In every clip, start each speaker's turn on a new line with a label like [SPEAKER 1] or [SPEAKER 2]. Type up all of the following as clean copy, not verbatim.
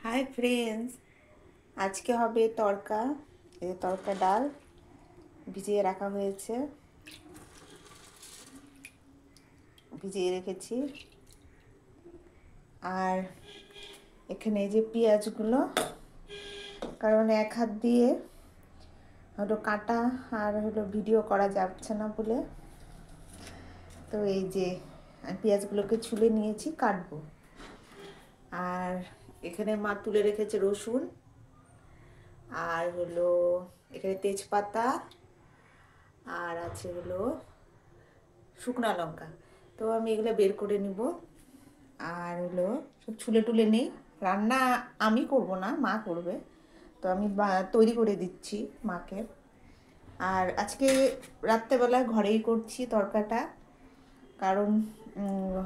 [SPEAKER 1] Hi friends, আজকে হবে তড়কা। এই তড়কা ডাল ভিজিয়ে রাখা হয়েছে, ভিজিয়ে রেখেছি। আর এখানে এই যে পেঁয়াজগুলো, কারণ এক হাত দিয়ে হলো কাটা আর হলো ভিডিও করা যাচ্ছে না বলে, তো এই যে পেঁয়াজগুলোকে ছুলে নিয়েছি, কাটবো। আর এখানে মা তুলে রেখেছে রসুন, আর হলো এখানে তেজপাতা, আর আছে হলো শুকনো লঙ্কা। তো আমি এগুলো বের করে নিব, আর হলো সব ছুলে টুলে নেই। রান্না আমি করব না, মা করবে, তো আমি তৈরি করে দিচ্ছি মাকে। আর আজকে রাত্রেবেলা ঘরেই করছি তরকাটা, কারণ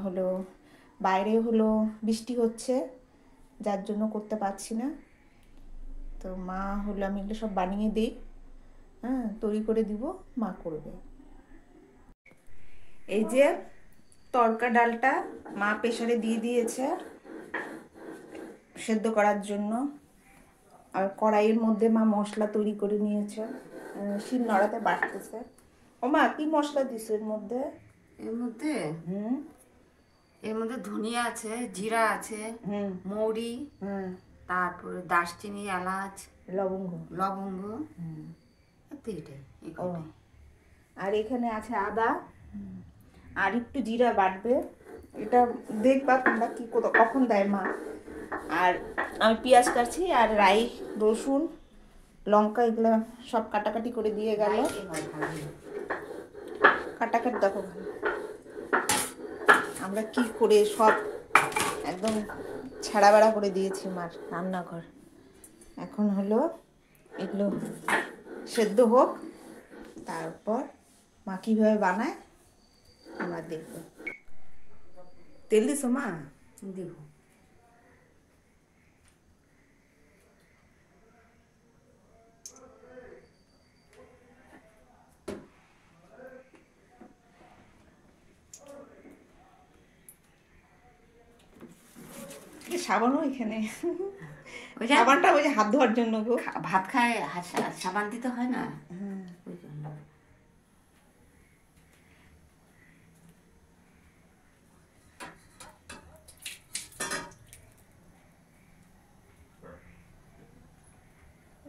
[SPEAKER 1] হলো বাইরে হলো বৃষ্টি হচ্ছে, যার জন্য করতে পারছি না। তো মা হলো আমি এগুলো সব বানিয়ে দিই, হ্যাঁ তৈরি করে দিব, মা করবে। এই যে তড়কা ডালটা মা প্রেসারে দিয়ে দিয়েছে সেদ্ধ করার জন্য। আর কড়াইয়ের মধ্যে মা মশলা তৈরি করে নিয়েছে, শিল নোড়াতে বাটতেছে। ও মা, কি মশলা দিছে এর মধ্যে?
[SPEAKER 2] এর মধ্যে
[SPEAKER 1] হুম
[SPEAKER 2] এর মধ্যে ধনিয়া আছে, জিরা আছে, মৌরি, তারপরে দারচিনি, এলাচ,
[SPEAKER 1] লবঙ্গ,
[SPEAKER 2] লবঙ্গ, এটাই।
[SPEAKER 1] ও আর এখানে আছে আদা, আর একটু জিরা বাটবে। এটা দেখবা তোমরা কি কখন দেয় মা। আর আমি পেঁয়াজ কাটছি, আর রাই, রসুন, লঙ্কা এগুলো সব কাটাকাটি করে দিয়ে গেল। কাটাকাটি দেখো আমরা কি করে সব একদম ছাড়া বেড়া করে দিয়েছি মার রান্নাঘর। এখন হলো এগুলো সেদ্ধ হোক, তারপর মা কীভাবে বানায় আমরা দেখব। তেল দিছো মা?
[SPEAKER 2] দিব।
[SPEAKER 1] সাবানও এখানে, সাবানটা ওই যে হাত ধোয়ার জন্য গো।
[SPEAKER 2] ভাত খায় সাবান দিতে হয় না, ওই জন্য।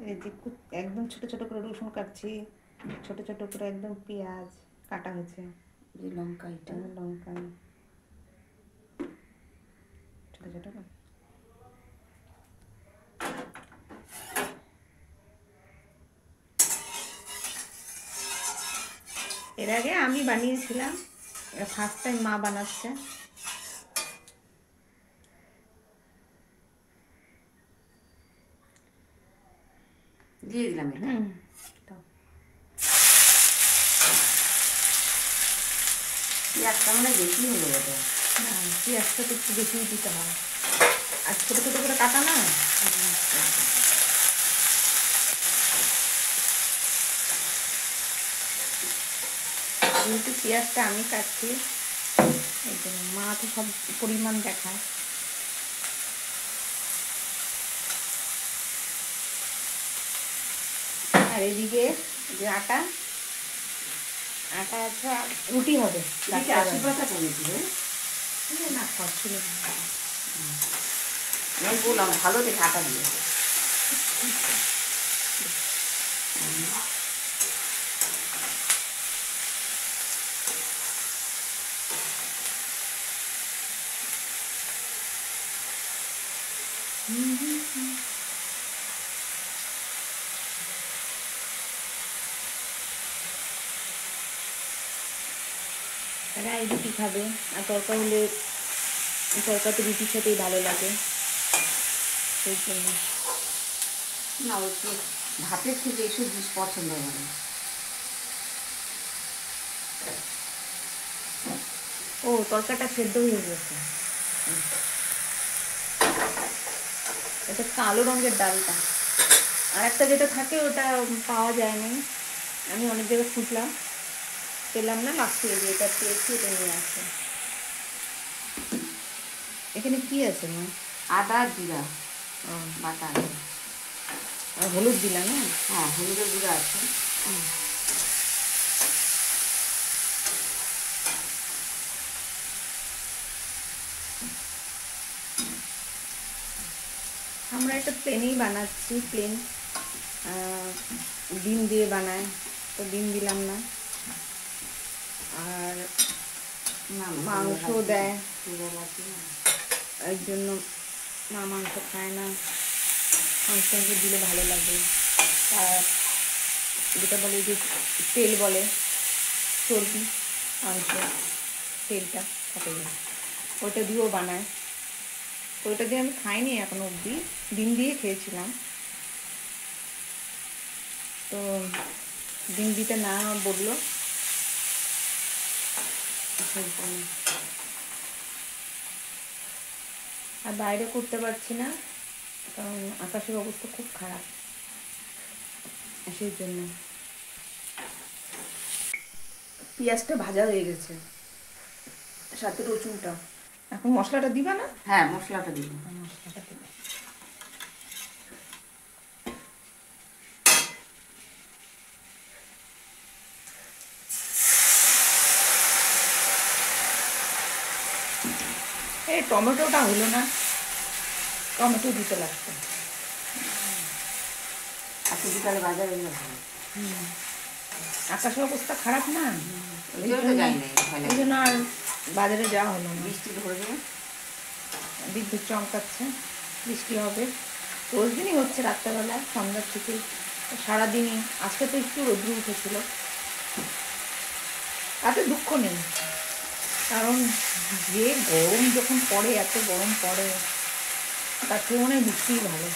[SPEAKER 1] এই যে একদম ছোট ছোট করে রসুন কাটছি, ছোট ছোট করে একদম পেঁয়াজ কাটা হয়েছে,
[SPEAKER 2] লঙ্কা, এটা
[SPEAKER 1] লঙ্কা ছোট ছোট করে। এর আগে আমি বানিয়েছিলাম, ফার্স্ট টাইম মা বানাচ্ছে।
[SPEAKER 2] দিয়ে দিলাম এটা। পেঁয়াজটা মানে বেশি হলো এটা।
[SPEAKER 1] পেঁয়াজটা তো একটু বেশিই দিতে হয়, আর ছোটো ছোটো করে কাটা না। যেহেতু পেঁয়াজটা আমি কাটছি, এই জন্য মা তো সব পরিমাণ দেখায়। আর এদিকে যে আটা আছে, রুটি হবে।
[SPEAKER 2] আশীর্বাদটা করেছি
[SPEAKER 1] না খাচ্ছিল,
[SPEAKER 2] আমি বললাম ভালো দেখে আটা দিয়ে।
[SPEAKER 1] রাই রুটি খাবে, আর তরকা হলে তরকা তো রুটির সাথেই ভালো লাগে, সেই জন্য।
[SPEAKER 2] না, ওই ভাতের থেকে এইসব জিনিস পছন্দ হয় না।
[SPEAKER 1] ও তরকাটা সেদ্ধ হয়ে গেছে। এটা কালো রঙের ডালটা, আর একটা যেটা থাকে ওটা পাওয়া যায়নি, আমি অনেক জায়গায় খুঁজলাম, পেলাম না, লাস্টে এটা পেয়েছি, এটা নিয়ে আসে। এখানে কি আছে মা?
[SPEAKER 2] আদা, জিরা,
[SPEAKER 1] ও,
[SPEAKER 2] বাটা আছে।
[SPEAKER 1] আর হলুদ দিলা না?
[SPEAKER 2] হ্যাঁ, হলুদের গুঁড়ো আছে।
[SPEAKER 1] আমরা একটা প্লেনই বানাচ্ছি, প্লেন ডিম দিয়ে বানায়, তো ডিম দিলাম না। আর
[SPEAKER 2] না,
[SPEAKER 1] মাংস দেয়,
[SPEAKER 2] তেলের আছে না।
[SPEAKER 1] এর জন্য মা মাংস খায় না, মাংস দিলে ভালো লাগে। আর যেটা বলে যে তেল বলে চর্বি, মাংস তেলটা থাকে, ওইটা দিয়েও বানায়। তো ওইটা দিয়ে আমি খাইনি এখনো অবধি, ডিম দিয়ে খেয়েছিলাম। তো ডিম দিতে না বললো, আর বাইরে করতে পারছি না, কারণ আকাশের অবস্থা খুব খারাপ, সেই জন্য। পেঁয়াজটা ভাজা হয়ে গেছে, সাথে রসুনটা। এখন মশলাটা দিবা না?
[SPEAKER 2] হ্যাঁ, মশলাটা দিব।
[SPEAKER 1] মশলাটা দিবা। এই টমেটোটা হলো না, টমেটো দিতে লাগতো।
[SPEAKER 2] আজকে বিকালে বাজারে যাবো।
[SPEAKER 1] আকাশের অবস্থা খারাপ না,
[SPEAKER 2] ওই জন্য তো যাই নাই, ভয়
[SPEAKER 1] এই
[SPEAKER 2] লাগে।
[SPEAKER 1] জন্য আর বাজারে যাওয়া হলো না।
[SPEAKER 2] বৃষ্টি ধরবে।
[SPEAKER 1] বিদ্যুৎ চমকাচ্ছে, বৃষ্টি হবে, রোজ দিনই হচ্ছে রাত্রেবেলা সন্ধ্যার থেকে, সারাদিনই। আজকে তো একটু রোদ্র উঠেছিল, তাতে দুঃখ নেই, কারণ যে গরম যখন পড়ে, এত গরম পড়ে, তার থেকে মনে হয় বৃষ্টিই ভালো।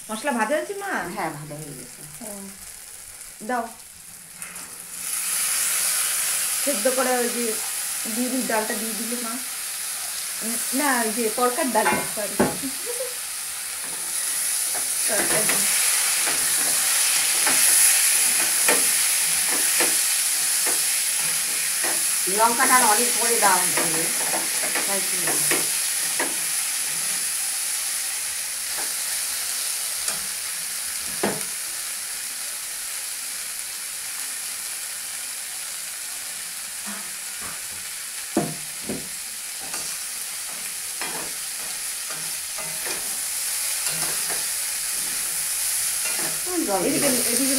[SPEAKER 1] মশলা ভাজা হয়েছে মা?
[SPEAKER 2] হ্যাঁ, ভালো হয়ে গেছে।
[SPEAKER 1] দাও, সেদ্ধ করে ওই যে বিউলির ডালটা দিয়ে দিলে মা। না, ওই যে তরকার ডালটা, সরি, তরকার ডাল।
[SPEAKER 2] লঙ্কাটা অনেক পরে দাও তাই কি
[SPEAKER 1] এদিকে এদিকে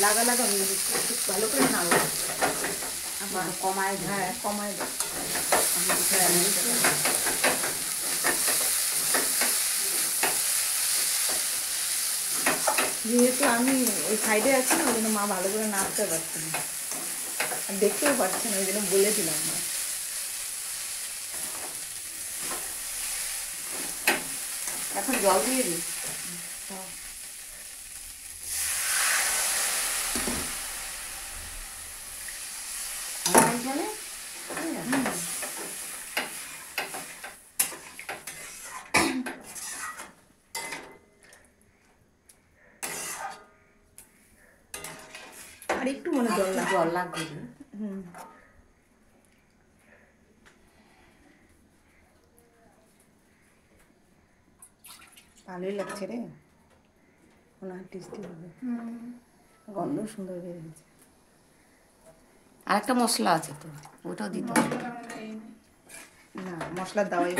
[SPEAKER 1] লাগা লাগা হয়ে যাচ্ছে, একটু ভালো করে নাড়ো।
[SPEAKER 2] কমায় দিই।
[SPEAKER 1] হ্যাঁ, কমায় দাও। যেহেতু আমি ওই সাইডে আছি না, ওই জন্য মা ভালো করে নাড়তে পারছে না, আর দেখতেও পাচ্ছে না, ওই জন্য বলে দিলাম মা।
[SPEAKER 2] এখন জল দিয়ে দিই। আমার জলে
[SPEAKER 1] আর একটু মনে জল লাগবে।
[SPEAKER 2] জল লাগবে।
[SPEAKER 1] ভালোই লাগছে রে, মনে হয় টেস্টি হবে, গন্ধ সুন্দর বেরিয়েছে।
[SPEAKER 2] আর একটা মশলা আছে তো, ওটাও দিতে হবে।
[SPEAKER 1] না, মশলা দেওয়াই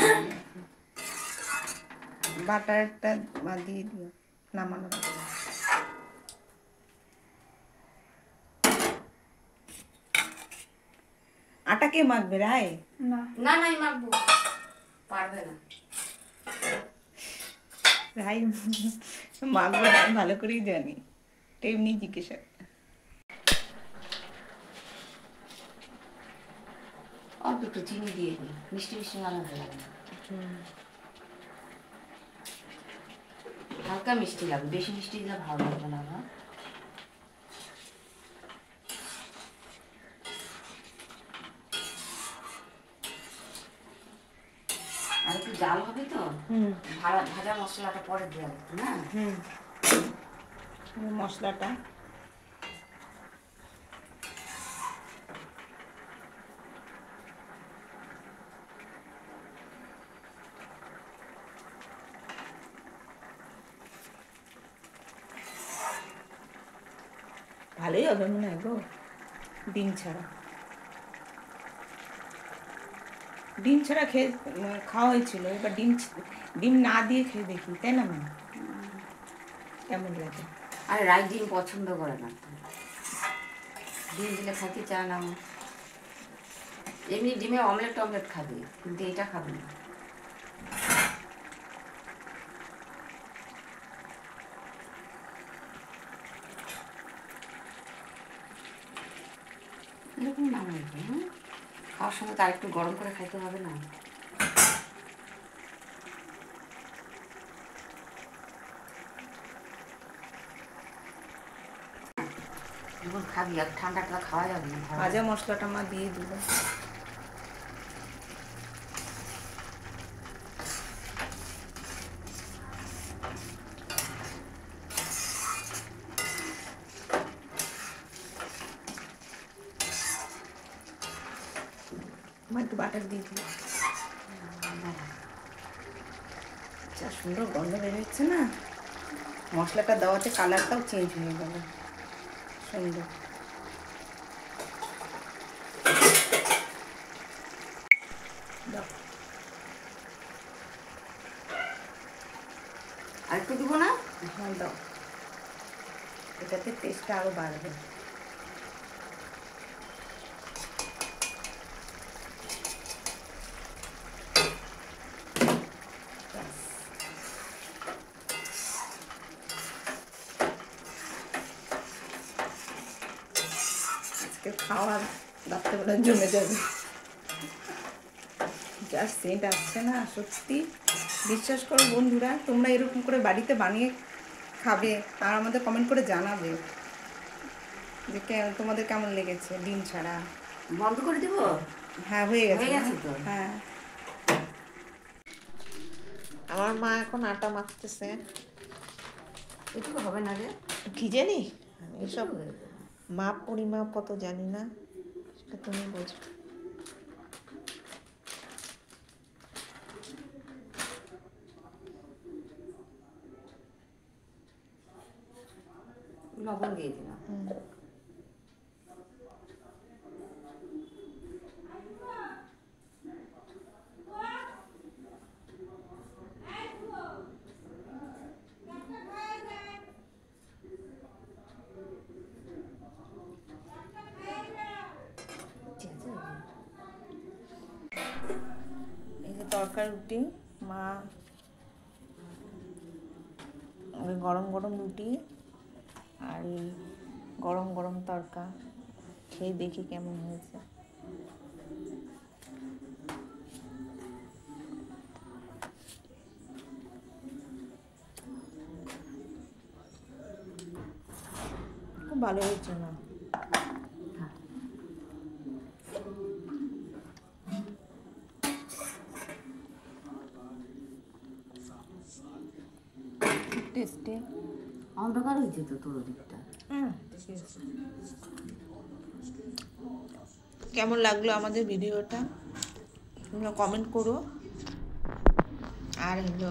[SPEAKER 1] বাটারটা দিয়ে দিও নামানো। আটা কে মাখবে রায়?
[SPEAKER 2] না না, আমি মাখবো, পারবে না।
[SPEAKER 1] রাই মাখবে না, আমি ভালো করেই জানি, এমনি জিজ্ঞাসা।
[SPEAKER 2] অল্প একটু চিনি দিয়ে দিই, মিষ্টি মিষ্টি ভালো লাগে না। হালকা মিষ্টি লাগবে, বেশি মিষ্টি দিলে ভালো লাগবে না আমার। আর একটু জাল হবে তো, ভাজা মশলাটা পরে দেওয়া লাগবে না।
[SPEAKER 1] মশলাটা ভালোই হবে মনে হয় গো, ডিম ছাড়া। ডিম ছাড়া খেয়ে খাওয়া হয়েছিল, এবার ডিম না দিয়ে খেয়ে দেখি, তাই না মা? কেমন লাগে?
[SPEAKER 2] আর রাই ডিম পছন্দ করে না, ডিম দিলে খাইতে চায় না। এমনি ডিমে অমলেট খাবে, কিন্তু এটা খাবে না। এরকম না হয়েছে, খাওয়ার সময় তার একটু গরম করে খাইতে হবে না? যখন খাবি আর ঠান্ডাটা খাওয়া যাবে না।
[SPEAKER 1] ভাজা মশলাটা মা দিয়ে দিল। মা একটু বাটার দিয়ে দিল। যা সুন্দর গন্ধ বেরোচ্ছে না, মশলাটা দেওয়াতে কালারটাও চেঞ্জ হয়ে গেল, সুন্দর।
[SPEAKER 2] আর একটু দিব না?
[SPEAKER 1] হ্যাঁ দাও, এটাতে টেস্টটা আরও বাড়বে। আজকে খাওয়ার রাত্রেবেলা জমে যাবে, যা সেন্ট আসছে না সত্যি। বিশ্বাস করো বন্ধুরা, তোমরা এরকম করে বাড়িতে বানিয়ে খাবে আর আমাদের কমেন্ট করে জানাবে যে তোমাদের কেমন লেগেছে ডিম ছাড়া।
[SPEAKER 2] বন্ধ করে দিব?
[SPEAKER 1] হ্যাঁ হয়ে গেছে,
[SPEAKER 2] হয়ে গেছে তো।
[SPEAKER 1] হ্যাঁ। আমার মা এখন আটা মাখতেছে।
[SPEAKER 2] এটুকু হবে না রে?
[SPEAKER 1] কি জানি এসব মাপ পরিমাপ কত জানি না, সেটা তুমি বোঝো।
[SPEAKER 2] লবণ দিয়ে দিলাম।
[SPEAKER 1] এই যে তরকারি রুটি, মা গরম গরম রুটি আর এই গরম গরম তরকা খেয়ে দেখি কেমন হয়েছে। খুব ভালো হয়েছে না? টেস্টি।
[SPEAKER 2] অন্ধকার হয়েছে তো তোর দিকটা।
[SPEAKER 1] কেমন লাগলো আমাদের ভিডিওটা তোমরা কমেন্ট করো, আর হলো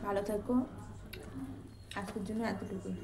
[SPEAKER 1] ভালো থাকো। আজকের জন্য এতটুকুই।